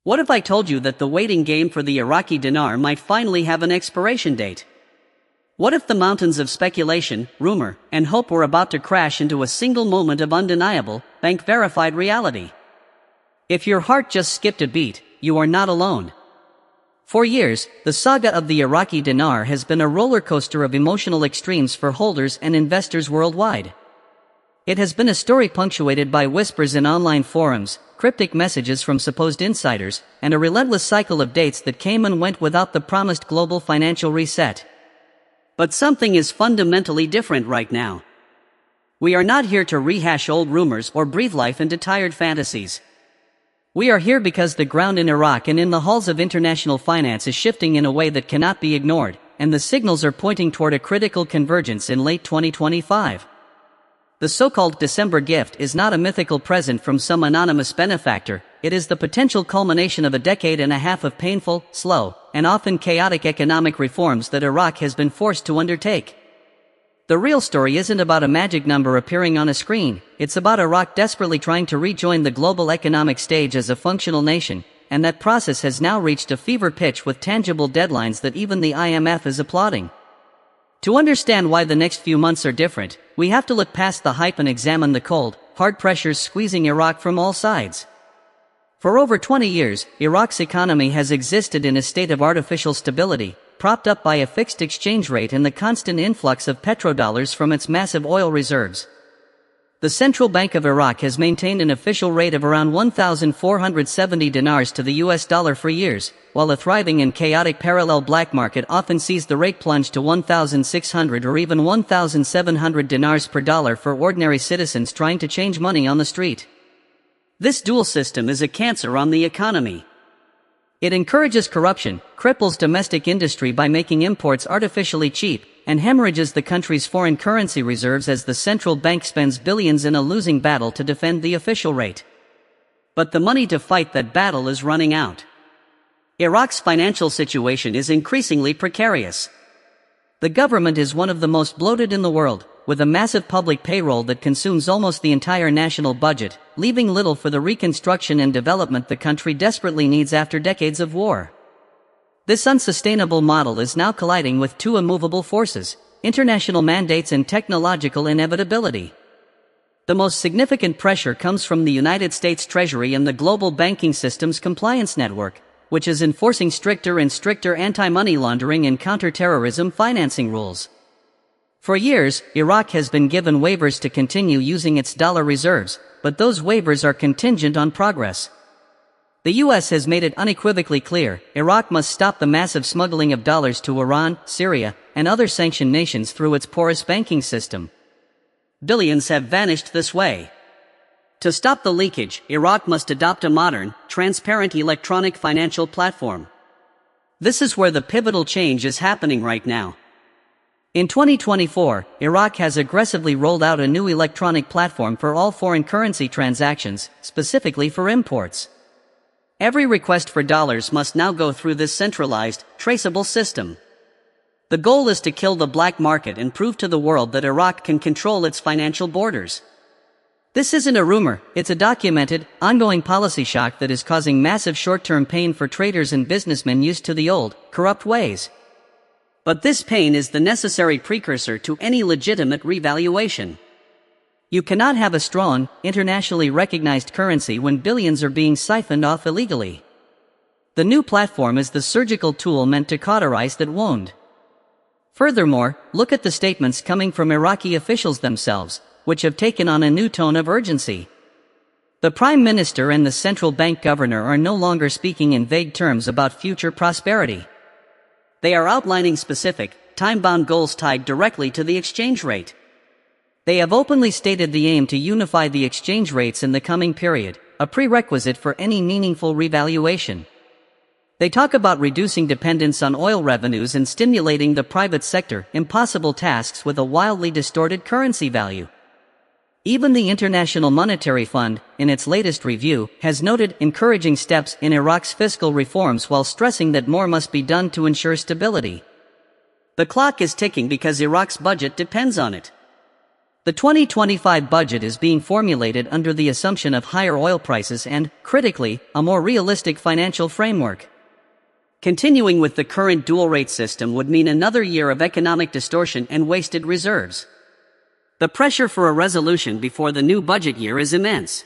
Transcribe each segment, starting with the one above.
What if I told you that the waiting game for the Iraqi dinar might finally have an expiration date? What if the mountains of speculation, rumor, and hope were about to crash into a single moment of undeniable, bank-verified reality? If your heart just skipped a beat, you are not alone. For years, the saga of the Iraqi dinar has been a roller coaster of emotional extremes for holders and investors worldwide. It has been a story punctuated by whispers in online forums, cryptic messages from supposed insiders, and a relentless cycle of dates that came and went without the promised global financial reset. But something is fundamentally different right now. We are not here to rehash old rumors or breathe life into tired fantasies. We are here because the ground in Iraq and in the halls of international finance is shifting in a way that cannot be ignored, and the signals are pointing toward a critical convergence in late 2025. The so-called December gift is not a mythical present from some anonymous benefactor. It is the potential culmination of a decade and a half of painful, slow, and often chaotic economic reforms that Iraq has been forced to undertake. The real story isn't about a magic number appearing on a screen. It's about Iraq desperately trying to rejoin the global economic stage as a functional nation, and that process has now reached a fever pitch with tangible deadlines that even the IMF is applauding. To understand why the next few months are different, we have to look past the hype and examine the cold, hard pressures squeezing Iraq from all sides. For over 20 years, Iraq's economy has existed in a state of artificial stability, propped up by a fixed exchange rate and the constant influx of petrodollars from its massive oil reserves. The Central Bank of Iraq has maintained an official rate of around 1,470 dinars to the US dollar for years, while a thriving and chaotic parallel black market often sees the rate plunge to 1,600 or even 1,700 dinars per dollar for ordinary citizens trying to change money on the street. This dual system is a cancer on the economy. It encourages corruption, cripples domestic industry by making imports artificially cheap, and hemorrhages the country's foreign currency reserves as the central bank spends billions in a losing battle to defend the official rate. But the money to fight that battle is running out. Iraq's financial situation is increasingly precarious. The government is one of the most bloated in the world, with a massive public payroll that consumes almost the entire national budget, leaving little for the reconstruction and development the country desperately needs after decades of war. This unsustainable model is now colliding with two immovable forces: international mandates and technological inevitability. The most significant pressure comes from the United States Treasury and the global banking system's compliance network, which is enforcing stricter and stricter anti-money laundering and counter-terrorism financing rules. For years, Iraq has been given waivers to continue using its dollar reserves, but those waivers are contingent on progress. The US has made it unequivocally clear: Iraq must stop the massive smuggling of dollars to Iran, Syria, and other sanctioned nations through its porous banking system. Billions have vanished this way. To stop the leakage, Iraq must adopt a modern, transparent electronic financial platform. This is where the pivotal change is happening right now. In 2024, Iraq has aggressively rolled out a new electronic platform for all foreign currency transactions, specifically for imports. Every request for dollars must now go through this centralized, traceable system. The goal is to kill the black market and prove to the world that Iraq can control its financial borders. This isn't a rumor, it's a documented, ongoing policy shock that is causing massive short-term pain for traders and businessmen used to the old, corrupt ways. But this pain is the necessary precursor to any legitimate revaluation. You cannot have a strong, internationally recognized currency when billions are being siphoned off illegally. The new platform is the surgical tool meant to cauterize that wound. Furthermore, look at the statements coming from Iraqi officials themselves, which have taken on a new tone of urgency. The Prime Minister and the central bank governor are no longer speaking in vague terms about future prosperity. They are outlining specific, time-bound goals tied directly to the exchange rate. They have openly stated the aim to unify the exchange rates in the coming period, a prerequisite for any meaningful revaluation. They talk about reducing dependence on oil revenues and stimulating the private sector, impossible tasks with a wildly distorted currency value. Even the International Monetary Fund, in its latest review, has noted encouraging steps in Iraq's fiscal reforms while stressing that more must be done to ensure stability. The clock is ticking because Iraq's budget depends on it. The 2025 budget is being formulated under the assumption of higher oil prices and, critically, a more realistic financial framework. Continuing with the current dual-rate system would mean another year of economic distortion and wasted reserves. The pressure for a resolution before the new budget year is immense.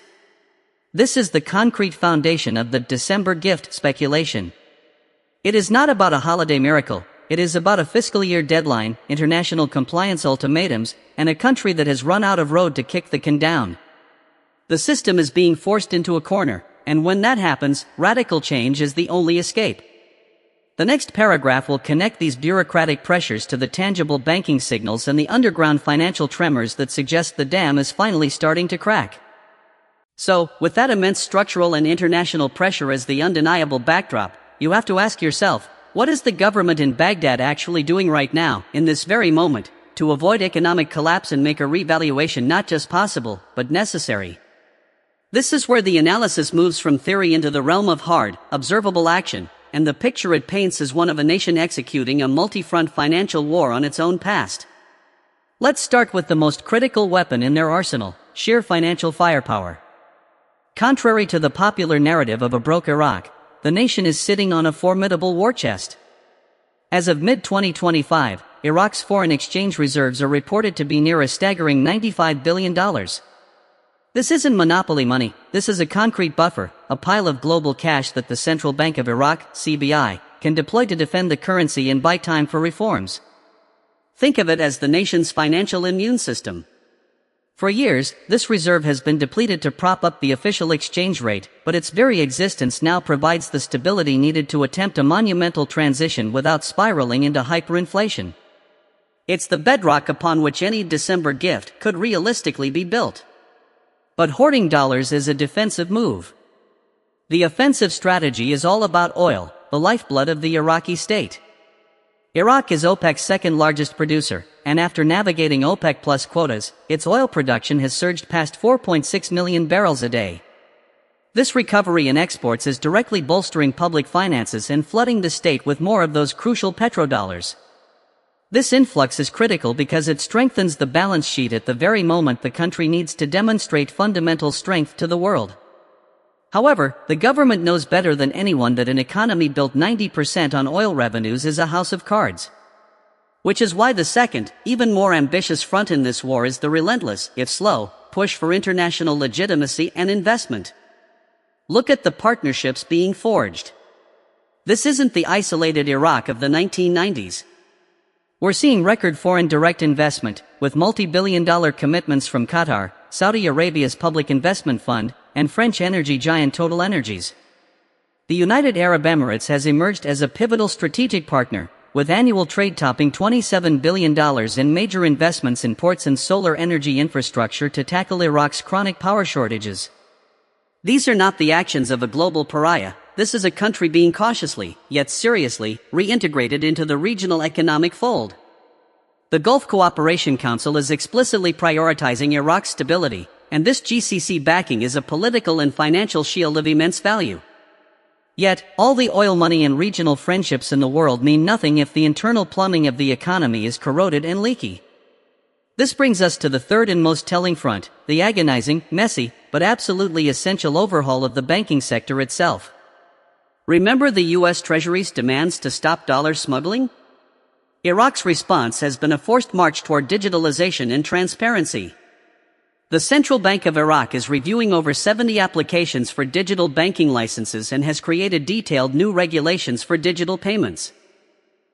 This is the concrete foundation of the December gift speculation. It is not about a holiday miracle, it is about a fiscal year deadline, international compliance ultimatums, and a country that has run out of road to kick the can down. The system is being forced into a corner, and when that happens, radical change is the only escape. The next paragraph will connect these bureaucratic pressures to the tangible banking signals and the underground financial tremors that suggest the dam is finally starting to crack. So, with that immense structural and international pressure as the undeniable backdrop, you have to ask yourself, what is the government in Baghdad actually doing right now, in this very moment, to avoid economic collapse and make a revaluation not just possible, but necessary? This is where the analysis moves from theory into the realm of hard, observable action, and the picture it paints is one of a nation executing a multi-front financial war on its own past. Let's start with the most critical weapon in their arsenal, sheer financial firepower. Contrary to the popular narrative of a broke Iraq, the nation is sitting on a formidable war chest. As of mid-2025, Iraq's foreign exchange reserves are reported to be near a staggering $95 billion. This isn't monopoly money, this is a concrete buffer, a pile of global cash that the Central Bank of Iraq, CBI, can deploy to defend the currency and buy time for reforms. Think of it as the nation's financial immune system. For years, this reserve has been depleted to prop up the official exchange rate, but its very existence now provides the stability needed to attempt a monumental transition without spiraling into hyperinflation. It's the bedrock upon which any December gift could realistically be built. But hoarding dollars is a defensive move. The offensive strategy is all about oil, the lifeblood of the Iraqi state. Iraq is OPEC's second largest producer, and after navigating OPEC plus quotas, its oil production has surged past 4.6 million barrels a day. This recovery in exports is directly bolstering public finances and flooding the state with more of those crucial petrodollars. This influx is critical because it strengthens the balance sheet at the very moment the country needs to demonstrate fundamental strength to the world. However, the government knows better than anyone that an economy built 90% on oil revenues is a house of cards. Which is why the second, even more ambitious front in this war is the relentless, if slow, push for international legitimacy and investment. Look at the partnerships being forged. This isn't the isolated Iraq of the 1990s. We're seeing record foreign direct investment, with multi-billion-dollar commitments from Qatar, Saudi Arabia's Public Investment Fund, and French energy giant Total Energies. The United Arab Emirates has emerged as a pivotal strategic partner, with annual trade topping $27 billion in major investments in ports and solar energy infrastructure to tackle Iraq's chronic power shortages. These are not the actions of a global pariah. This is a country being cautiously, yet seriously, reintegrated into the regional economic fold. The Gulf Cooperation Council is explicitly prioritizing Iraq's stability, and this GCC backing is a political and financial shield of immense value. Yet, all the oil money and regional friendships in the world mean nothing if the internal plumbing of the economy is corroded and leaky. This brings us to the third and most telling front, the agonizing, messy, but absolutely essential overhaul of the banking sector itself. Remember the U.S. Treasury's demands to stop dollar smuggling? Iraq's response has been a forced march toward digitalization and transparency. The Central Bank of Iraq is reviewing over 70 applications for digital banking licenses and has created detailed new regulations for digital payments.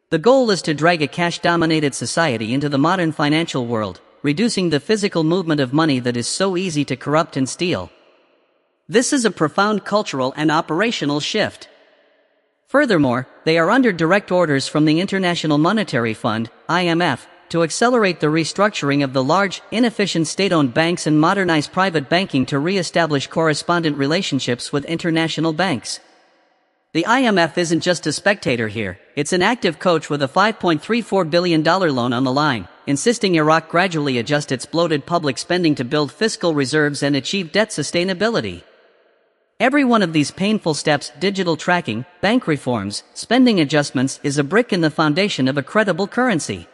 The goal is to drag a cash-dominated society into the modern financial world, reducing the physical movement of money that is so easy to corrupt and steal. This is a profound cultural and operational shift. Furthermore, they are under direct orders from the International Monetary Fund, IMF, to accelerate the restructuring of the large, inefficient state-owned banks and modernize private banking to re-establish correspondent relationships with international banks. The IMF isn't just a spectator here, it's an active coach with a $5.34 billion loan on the line, insisting Iraq gradually adjust its bloated public spending to build fiscal reserves and achieve debt sustainability. Every one of these painful steps, digital tracking, bank reforms, spending adjustments, is a brick in the foundation of a credible currency.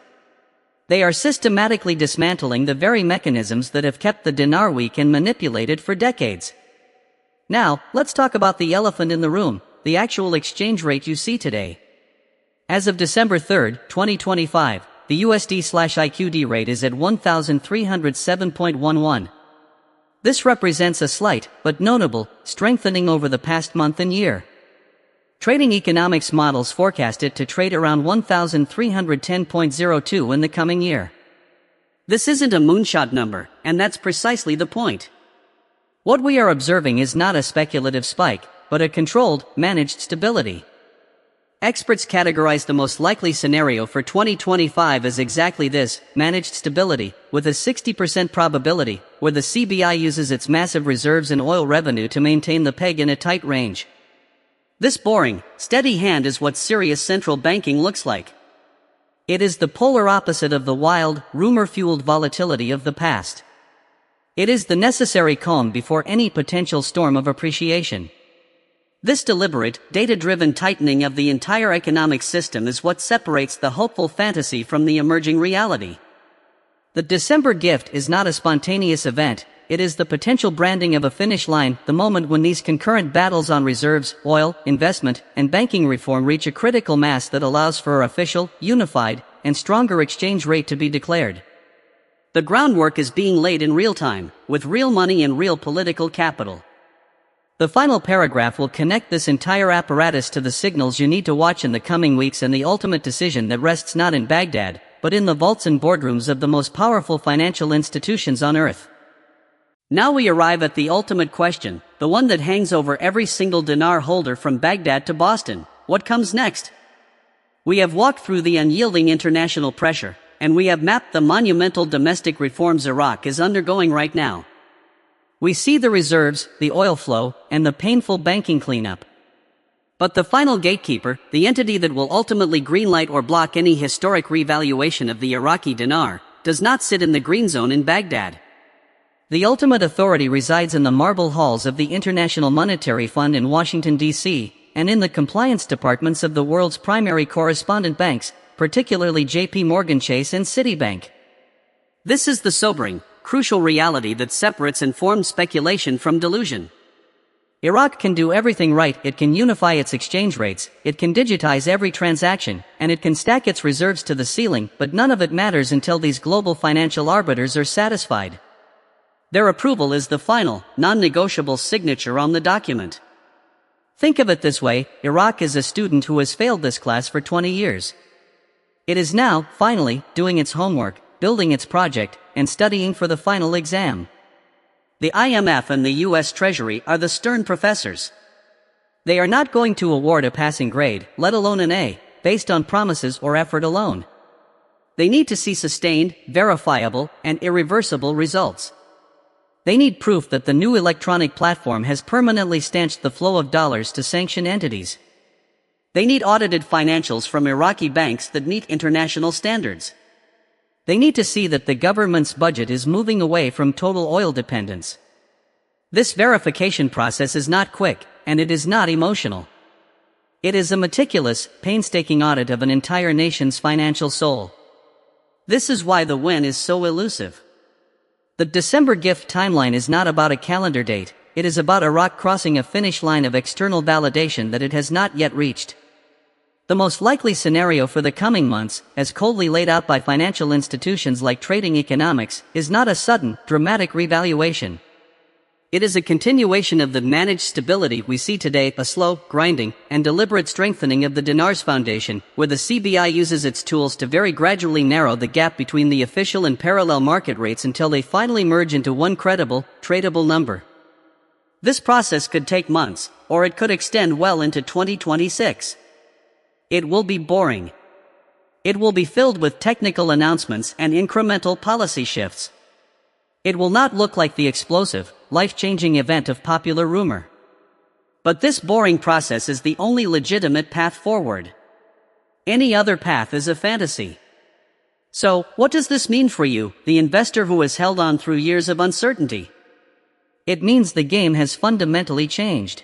They are systematically dismantling the very mechanisms that have kept the dinar weak and manipulated for decades. Now, let's talk about the elephant in the room, the actual exchange rate you see today. As of December 3, 2025, the USD/IQD rate is at 1,307.11. This represents a slight, but notable, strengthening over the past month and year. Trading economics models forecast it to trade around 1,310.02 in the coming year. This isn't a moonshot number, and that's precisely the point. What we are observing is not a speculative spike, but a controlled, managed stability. Experts categorize the most likely scenario for 2025 as exactly this, managed stability, with a 60% probability, where the CBI uses its massive reserves and oil revenue to maintain the peg in a tight range. This boring, steady hand is what serious central banking looks like. It is the polar opposite of the wild, rumor-fueled volatility of the past. It is the necessary calm before any potential storm of appreciation. This deliberate, data-driven tightening of the entire economic system is what separates the hopeful fantasy from the emerging reality. The December gift is not a spontaneous event. It is the potential branding of a finish line, the moment when these concurrent battles on reserves, oil, investment, and banking reform reach a critical mass that allows for an official, unified, and stronger exchange rate to be declared. The groundwork is being laid in real time, with real money and real political capital. The final paragraph will connect this entire apparatus to the signals you need to watch in the coming weeks and the ultimate decision that rests not in Baghdad, but in the vaults and boardrooms of the most powerful financial institutions on earth. Now we arrive at the ultimate question, the one that hangs over every single dinar holder from Baghdad to Boston. What comes next? We have walked through the unyielding international pressure, and we have mapped the monumental domestic reforms Iraq is undergoing right now. We see the reserves, the oil flow, and the painful banking cleanup. But the final gatekeeper, the entity that will ultimately greenlight or block any historic revaluation of the Iraqi dinar, does not sit in the green zone in Baghdad. The ultimate authority resides in the marble halls of the International Monetary Fund in Washington, D.C., and in the compliance departments of the world's primary correspondent banks, particularly J.P. Morgan Chase and Citibank. This is the sobering, crucial reality that separates informed speculation from delusion. Iraq can do everything right. It can unify its exchange rates, it can digitize every transaction, and it can stack its reserves to the ceiling, but none of it matters until these global financial arbiters are satisfied. Their approval is the final, non-negotiable signature on the document. Think of it this way, Iraq is a student who has failed this class for 20 years. It is now, finally, doing its homework, building its project, and studying for the final exam. The IMF and the US Treasury are the stern professors. They are not going to award a passing grade, let alone an A, based on promises or effort alone. They need to see sustained, verifiable, and irreversible results. They need proof that the new electronic platform has permanently stanched the flow of dollars to sanctioned entities. They need audited financials from Iraqi banks that meet international standards. They need to see that the government's budget is moving away from total oil dependence. This verification process is not quick, and it is not emotional. It is a meticulous, painstaking audit of an entire nation's financial soul. This is why the when is so elusive. The December gift timeline is not about a calendar date, it is about Iraq crossing a finish line of external validation that it has not yet reached. The most likely scenario for the coming months, as coldly laid out by financial institutions like Trading Economics, is not a sudden, dramatic revaluation. It is a continuation of the managed stability we see today, a slow, grinding, and deliberate strengthening of the dinar's foundation, where the CBI uses its tools to very gradually narrow the gap between the official and parallel market rates until they finally merge into one credible, tradable number. This process could take months, or it could extend well into 2026. It will be boring. It will be filled with technical announcements and incremental policy shifts. It will not look like the explosive, life-changing event of popular rumor. But this boring process is the only legitimate path forward. Any other path is a fantasy. So, what does this mean for you, the investor who has held on through years of uncertainty? It means the game has fundamentally changed.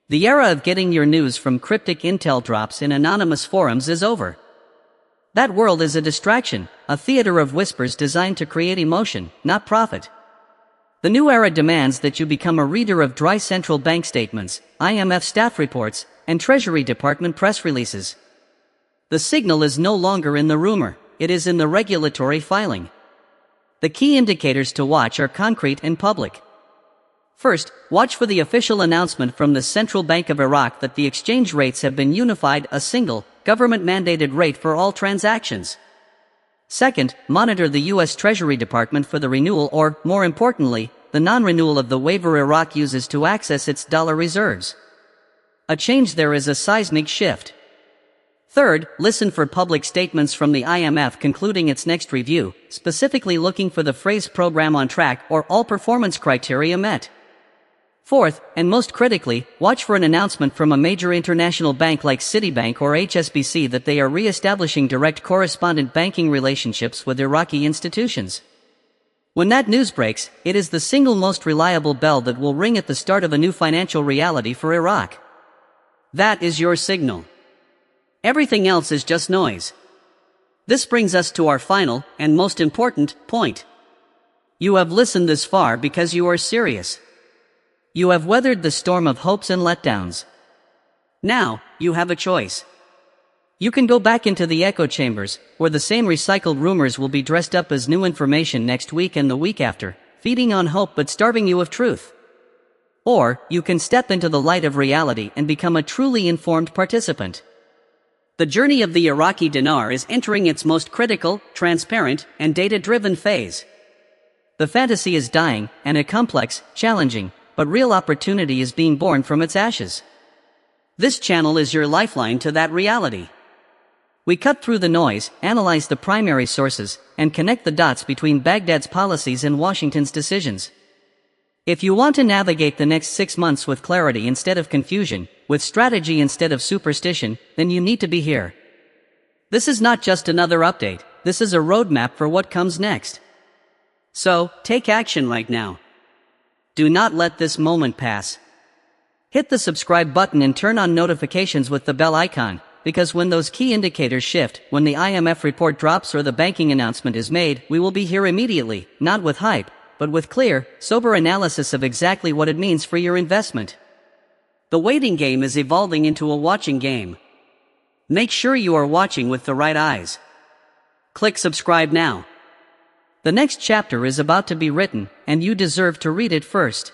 The era of getting your news from cryptic intel drops in anonymous forums is over. That world is a distraction, a theater of whispers designed to create emotion, not profit. The new era demands that you become a reader of dry central bank statements, IMF staff reports, and Treasury Department press releases. The signal is no longer in the rumor, it is in the regulatory filing. The key indicators to watch are concrete and public. First, watch for the official announcement from the Central Bank of Iraq that the exchange rates have been unified, a single, government-mandated rate for all transactions. Second, monitor the U.S. Treasury Department for the renewal or, more importantly, the non-renewal of the waiver Iraq uses to access its dollar reserves. A change there is a seismic shift. Third, listen for public statements from the IMF concluding its next review, specifically looking for the phrase program on track or all performance criteria met. Fourth, and most critically, watch for an announcement from a major international bank like Citibank or HSBC that they are re-establishing direct correspondent banking relationships with Iraqi institutions. When that news breaks, it is the single most reliable bell that will ring at the start of a new financial reality for Iraq. That is your signal. Everything else is just noise. This brings us to our final, and most important, point. You have listened this far because you are serious. You have weathered the storm of hopes and letdowns. Now, you have a choice. You can go back into the echo chambers, where the same recycled rumors will be dressed up as new information next week and the week after, feeding on hope but starving you of truth. Or, you can step into the light of reality and become a truly informed participant. The journey of the Iraqi dinar is entering its most critical, transparent, and data-driven phase. The fantasy is dying, and a complex, challenging, but real opportunity is being born from its ashes. This channel is your lifeline to that reality. We cut through the noise, analyze the primary sources, and connect the dots between Baghdad's policies and Washington's decisions. If you want to navigate the next 6 months with clarity instead of confusion, with strategy instead of superstition, then you need to be here. This is not just another update, this is a roadmap for what comes next. So, take action right now. Do not let this moment pass. Hit the subscribe button and turn on notifications with the bell icon, because when those key indicators shift, when the IMF report drops or the banking announcement is made, we will be here immediately, not with hype, but with clear, sober analysis of exactly what it means for your investment. The waiting game is evolving into a watching game. Make sure you are watching with the right eyes. Click subscribe now. The next chapter is about to be written, and you deserve to read it first.